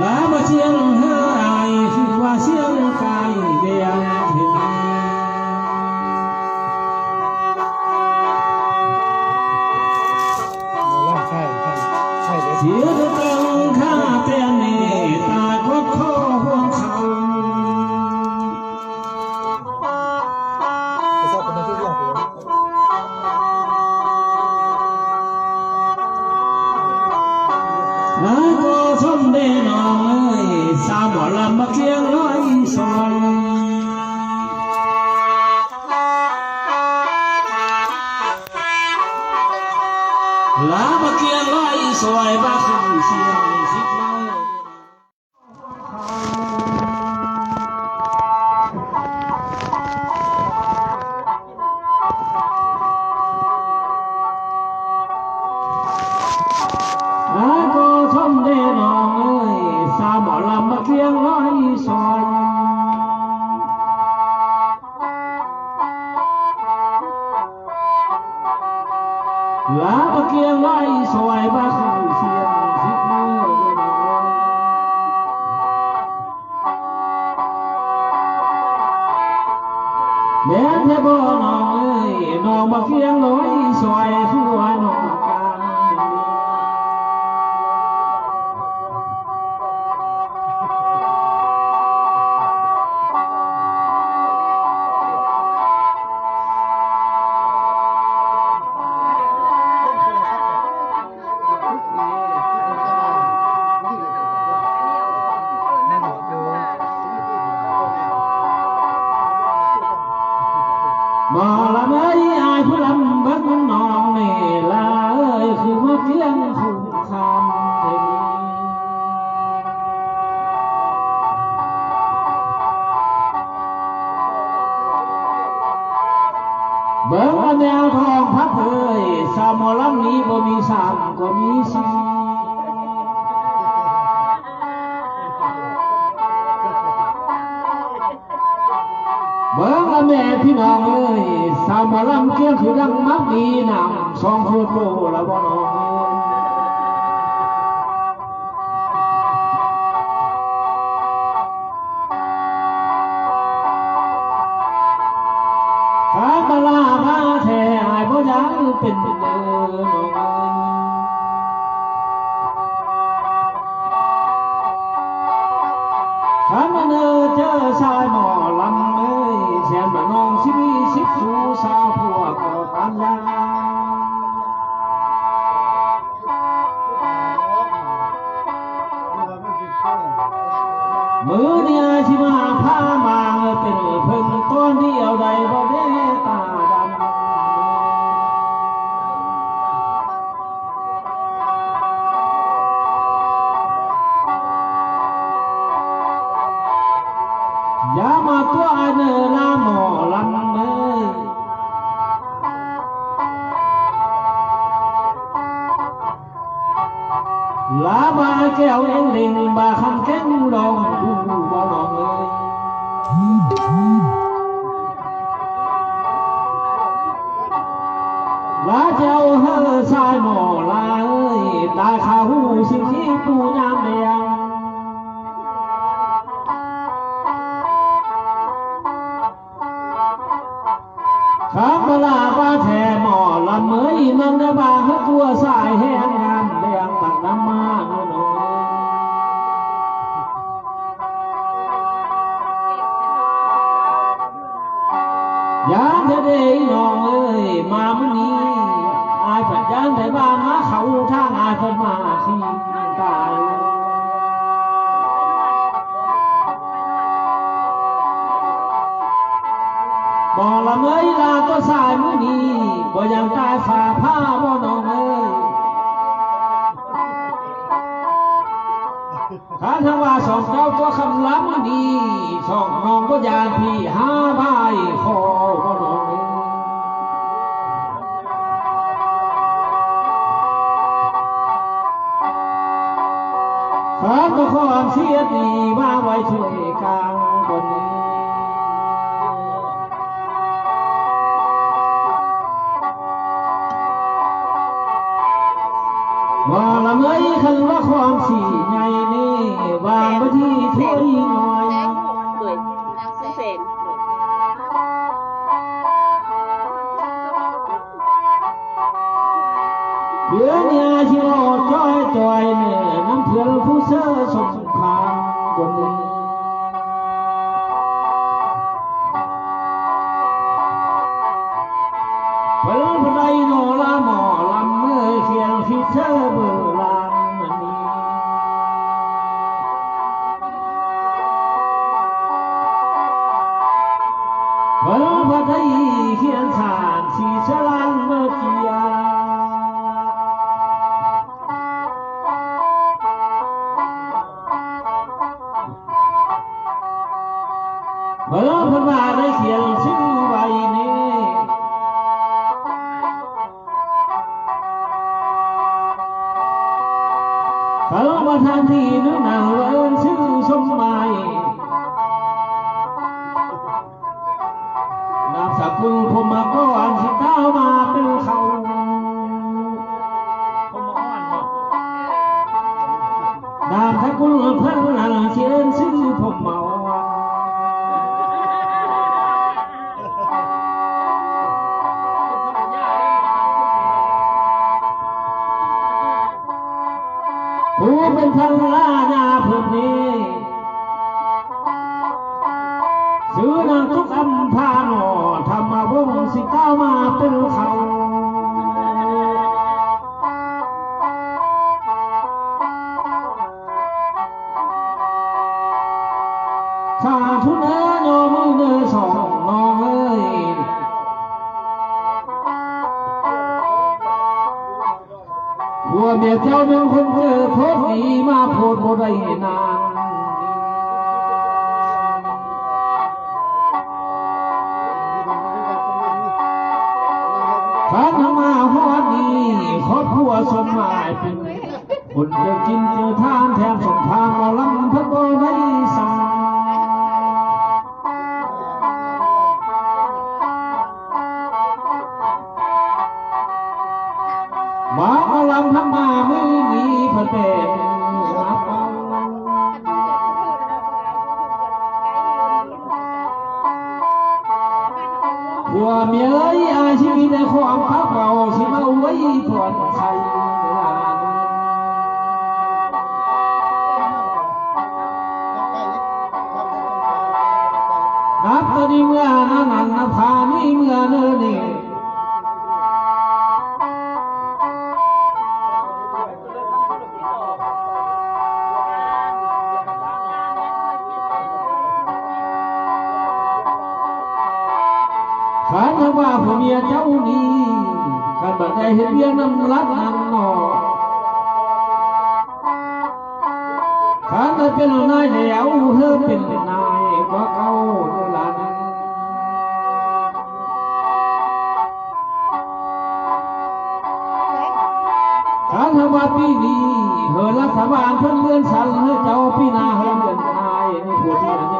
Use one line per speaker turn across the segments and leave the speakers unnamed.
lá mà chiêng hai khi qua chiêng cài đèn thì chiếc tăng khá tên này ta có khó hoang khâu có xóm đê nòng ơi sao bỏ làm mà kiêng nói xoay lá mà kiêng nói xoay ba không xiềng xích nói xóm đê nòng ơi sao bỏ làm mà kiêng nói xoay lá mà kiêng nói xoay ba không xiềng xích mơ bé thế bố nòng ơi nòng mà kiêng nói xoay xua nòng mà làm ấy ai cứ làm bắt nòng này là ơi khi mất tiếng khùng khan thì bớt anh em thong phát ơi sao mà lắm níบ่มีสามก็มีสี่เบิ่งละแม่พี่น้องเอ้ยสาวมาลำเกี้ยงคือดังมักมีนำสองโคตรโลละบ่น้องข้ามาลามาแท้อายบ่อยากเป็นเด้อน้องข้ามาเนอเจอชายหมอลำแสนมาน้องสิมีสิบสู่สาวผัวก็การยามือเนี่ยที่มาพามาเป็นเพิ่งต้นเดียวใดบ่ได้ตาดำอย่ามาตัวเนอละหมอลำเอ้ยลาบาแก้วเอ็งเล่งบาคำแก้งลองดูบ่น้องเอ้ยลาเจ้าเฮอชายหมอลาเอ้ยตาขาหูสิ่งที่ปูยามแดงข้ามาลาบ้าแท่หมอลำเมยน้องได้บ้าให้ตัวสายแห้งงามแดงตักน้ำมาหน่อยยามเธอได้น้องเอ้ยมามื้อนี้อายปัญญาไทยบ้านมาเขาทางอายเพิ่นมาสิตายบ่ละเมยลาก็สายมื้อนี้บ่ยังตายฝ่าผ้าบ่น้องเอ้ยข้าทั้งว่าสองเจ้าตัวคำล้ำดีสองน้องก็ยานพี่หาบายคอบ่น้องเอ้ยข้าก็ความเสียดีมาไว้ช่วยกลางคนนี้ ข ว่าละเมยคันว่าความสี่ใหญ่นี่วางไว้ที่ถ้วยน้อยเพื่อเนี่ยชิโร่จ้อยจอยเนี่ยน้ำเพื่อนผู้เสื้อสงครามบนนี้เพื่อนผู้ใดโนละหมอลำเมื่อเขียนคิดเธอเบื่อลางมันนี้เพื่อนผู้ใดเขียนสารสีสลังเมื่อเกียเมื่อพระบาทได้เขียนชื่อไว้นี้เขามาทานที่นึกหนังเวินชื่อชมไม้นามสกุลผมมาก่อนที่ก้าวมาเป็นเขานามสกุลเพิ่นนั่นเขียนชื่อผมเมาผู้เป็นทันลาญาเพื่อนนี้ซื้อนางทุกอัมพาโนธรรมวงศ์สิก้าวมาเป็นเขาสาธุเนโยมือเนสองน้องเอ้ยบัวเมียเจ้าเมืองคนเกิดโทษดีมาโพดโบได้นานข้าทำมาฮอดดีครอบครัวสมหมายเป็นคนเจอกินเจอทานแถมสมทางมาลำพัดโบได้สั่งมาลำทั้งมามือมีพระเป็นนับผัวเมียเอ้ยอาชีพในความพักเราสิมาไว้ผ่อนใครนับตอนนี้เมื่อนั้นนับพานี่เมื่อเนิ่นนี่ข้าจะว่าผู้เมียเจ้านี้กันบัดได้เห็นเบี้ยน้ำรักน้ำหนอข้าจะเป็นนายเดียวเธอเป็นนายกว่าเขาหลานข้าจะว่าปีนี้เฮือรัฐบาลเพิ่นเลื่อนสั่งให้เจ้าพี่นาเฮือนนายในผู้ที่นั้น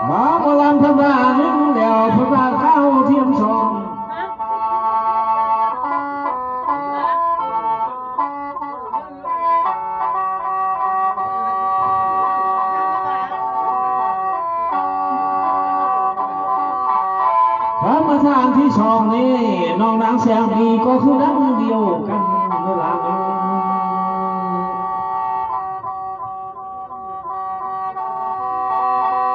มาลำพระบาทนึงเดียวพระบาทเข้าเทียมชมพระประธานที่ช่องนี้น้องนางแสงดีก็คือดังเดียวกันเวลา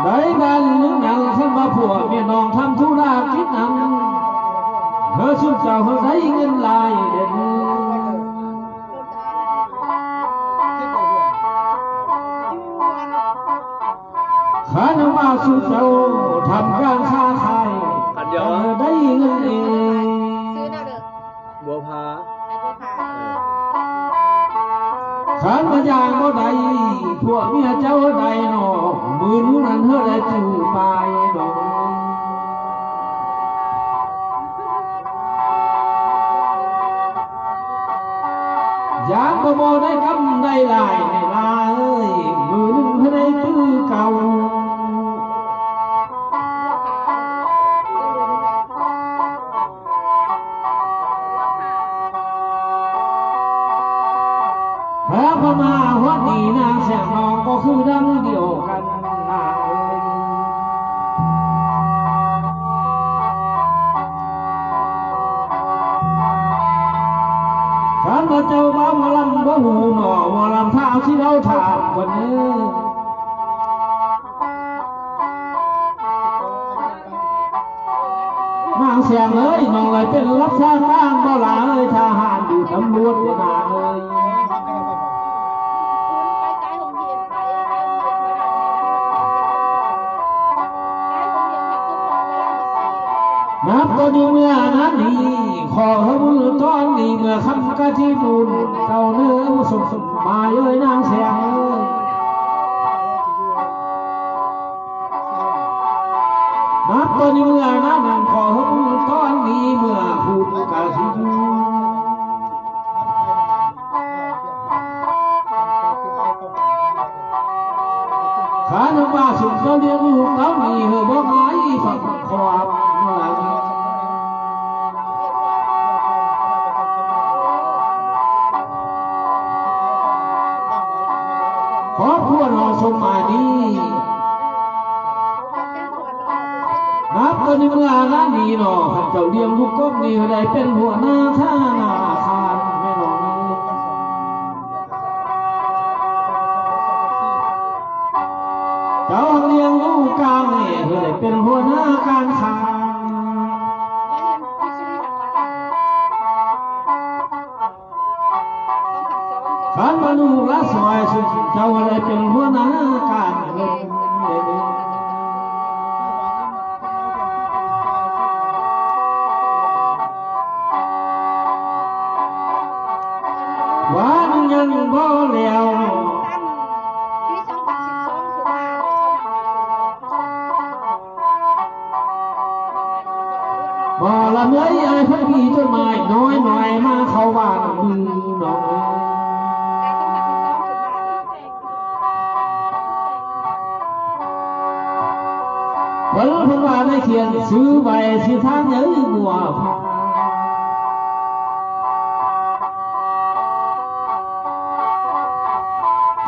ได้กันนึกหนังขึ้นมาผัวเมียน้องทำธุระคิดหนังเธอชุดเจ้าเธอได้เงินลายเด่นข้าน้ำมาสุดเจ้าทำการค้าขายได้เงินเองบัวพาข้ามาอย่างบ่ได้พวกเมียเจ้าได้หนอมือนู้นนั่นเธอได้จูไปดอกข อยากบ่บ่ได้กำได้หลายในลาเอ้ยมือหนึ่งให้ได้คือเก่าพระพม่าหัวดีนางแสงนองก็คือดังเดียวกันนาเอ้ยขันพระเจ้าบ้าหมอลำบ่หูหนอหมอลำเท้าที่เราถามวันนี้นางแสงเอ้ยน้องเลยเป็นรักษาการบ่หลาเอ้ยทหารอยู่ตำรวจนางเอ้ยนับก็ดีเมื่อนั้นนี้ขอบุญตอนนี้เมื่อคำกะที่บุญเจ้าเนื้อสุขมาเอ้ยนางแสงเอ้ยนับก็ดีเมื่อนั้นขอบุญตอนนี้เมื่อพูดกะที่บุญข้าน้ำว่าสุขเจ้าเลี้ยงลูกเต้ามีเหอะบ่หายฝักขวบเมื่อนี้ขอพวกเราสมมาดีนับกันเมื่อนั้นนี้เนาะเจ้าเลี้ยงลูกก็มีได้เป็นหัวหน้าท่านาคารไม่หนองเจ้าเลี้ยงลูกกลางเนี่ยได้เป็นหัวหน้าการค้าขันมาลูกละสวยสุดเจ้าอะไรเป็นหัวหน้าการเงินวันยังบ่แล้วบ่ละเมื่อยไอ้พันพี่ต้นไม้น้อยหน่อยมาเข้าบ้านมือน้องวันเพิ่งว่าได้เขียนซื้อใบสิทางเยอะบัว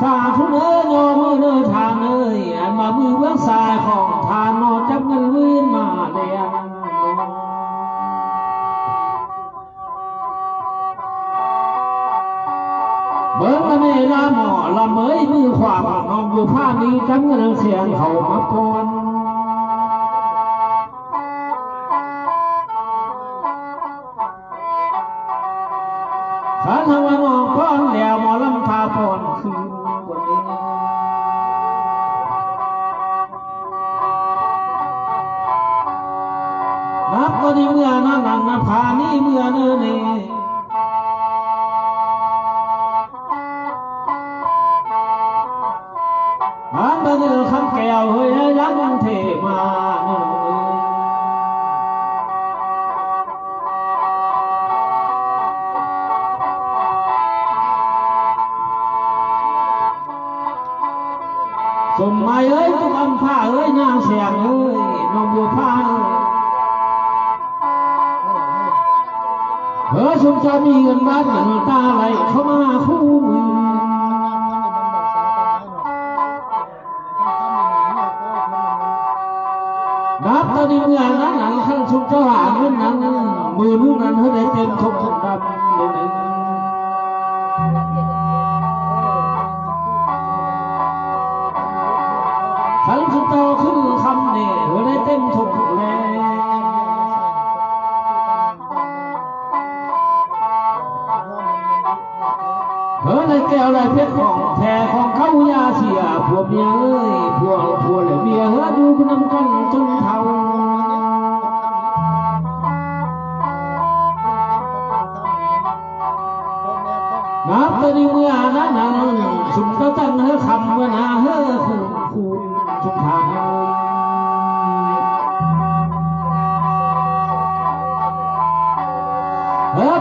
สาธุเนื้อยอมือเนื้อทานเอ้ยอันมามือเบื้องซ้ายของทานนอนจับเงินลื่นมาเดียงเบิ้งละเมละหมอละเมยมือขวาน้องอยู่ผ้านี้จับเงินเสียงเขามาก่อนขันทวันมองก้อนเดียวหมอลำพาปอนคืนวันนี้นับก็ดีเมื่อนั้นนับพานี้เมื่อเนื้อนี่มันเป็นเรื่องคำแก้วเฮ้ยยังเทมาเนื้อสมหมายเอ้ยทุกอันผ้าเอ้ยนางแสงเอ้ยน้องบัวผ้าสมจะมีเงินบ้านเงินตาไหลเข้ามาคู่มือนับตอนนี้เมื่อนั้นขั้นสมจะหาเงินนั้นมือลูกนั้นให้ได้เต็มทบทบดำเลยขันสุดโตขึ้นคำเนี่ยได้เต็มทุกแรงได้แก้วได้เพชรของแท้ของเขายาเสียพวกเมียเอ้ยพวกเลยเมียดูนำกันจนเท่านับแต่เมื่อนั้นสุดก็ตั้งคำว่านาคู่ชุมทาง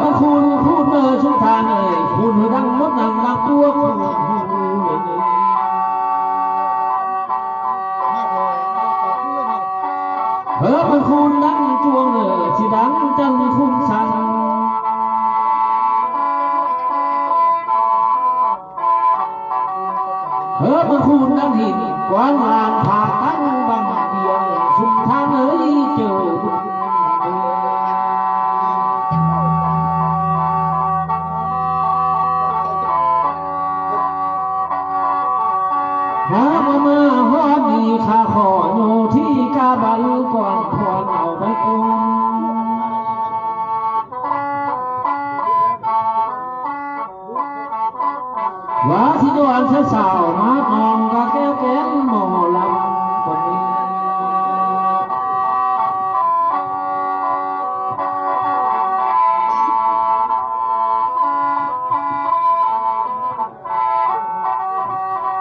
บางคูพูดเมื่อชุมทางคุณดัง เฮ้อมันคูนดังหินกวางลานผาตั้งบังเบียงสุนทางเอ้ยเจอหามาฮอดมีข้าขออยู่ที่กาบัลก่อนพรเอาไปกุมว่าที่ดวนสาวมาทองก็แก้วแก้วหมอลำคนนี้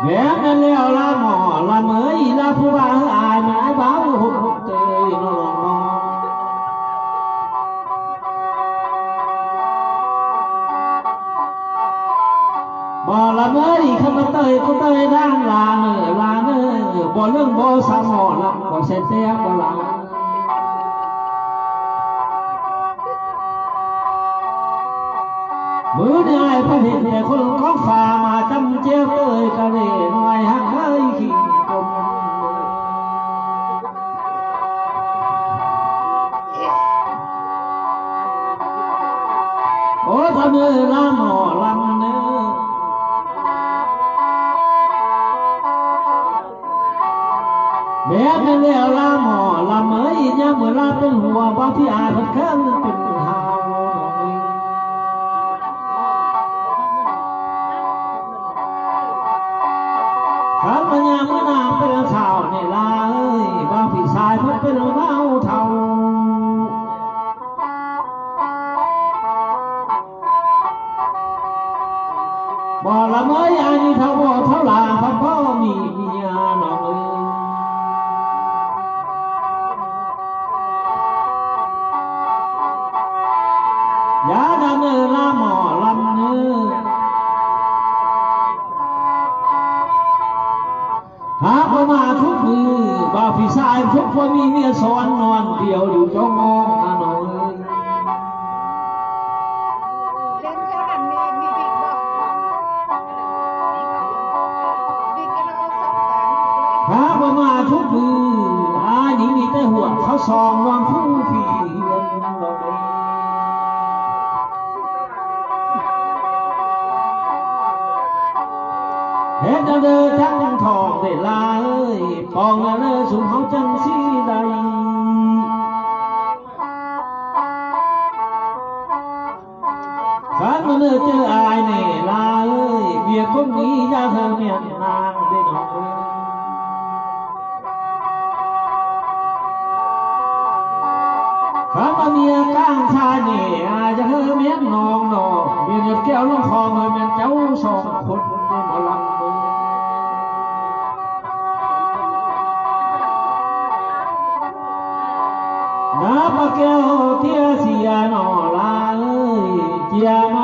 แม่นั่นแล้วละหมอละเมยละผู้บ่าวอายมาบ่าวหุบเตยน้องบ่ละเมยคำเตยก็เตยด้านลาเนื้อบ่เรื่องบ่สามหมอลำก็เสียเสียบ่หลังมือได้พระเห็นแต่คนของฝ่ามาจำเจ้าเตยกะเล่หน่อยหักเอ้ยขี้กลมโอ้ทำเนื้อละหมอลำเนื้อแบบนั้นแล้วละหมอลำเอ้ยยังเมื่อละเป็นหัวบางที่อาจเป็นเครื่องเป็นหาวขันมันยังเมื่อนางเป็นสาวเนี่ยละเอ้ยบางพี่ชายเพิ่งเป็นเมาเท่าบ่ละเมยอันนี้เท่าบ่เท่าลาพ่อพ่อมีเมียน้องเอ้ยยาดำเนื้อละหมอลำเนื้อหาพอมาทุกมือบ่าวพี่ชายทุกคนมีเมียซ้อนนอนเดียวอยู่จ้องมองน้องเอ้ยหาพอมาทุกมือนี่มีแต่หัวเขาซองวางผู้พี่เฮียนเราเองเฮ็ดเดินทั้งทองได้ลาเอ้ยปองเด้อสุขเขาจังสีใดขันมันเจออายเนี่ยลาเอ้ยเบียคนนี้อย่าเธอเมียนนางได้น้องเอ้ยข้ามาเมียก้างชาเนี่ยอาจจะเธอเมียนนองนอเมียนหยดแก้วลงคอเมียนเจ้าสองคนได้มาลังน้าปะแก้วเทียเสียนอลาเอ้ยเจียมา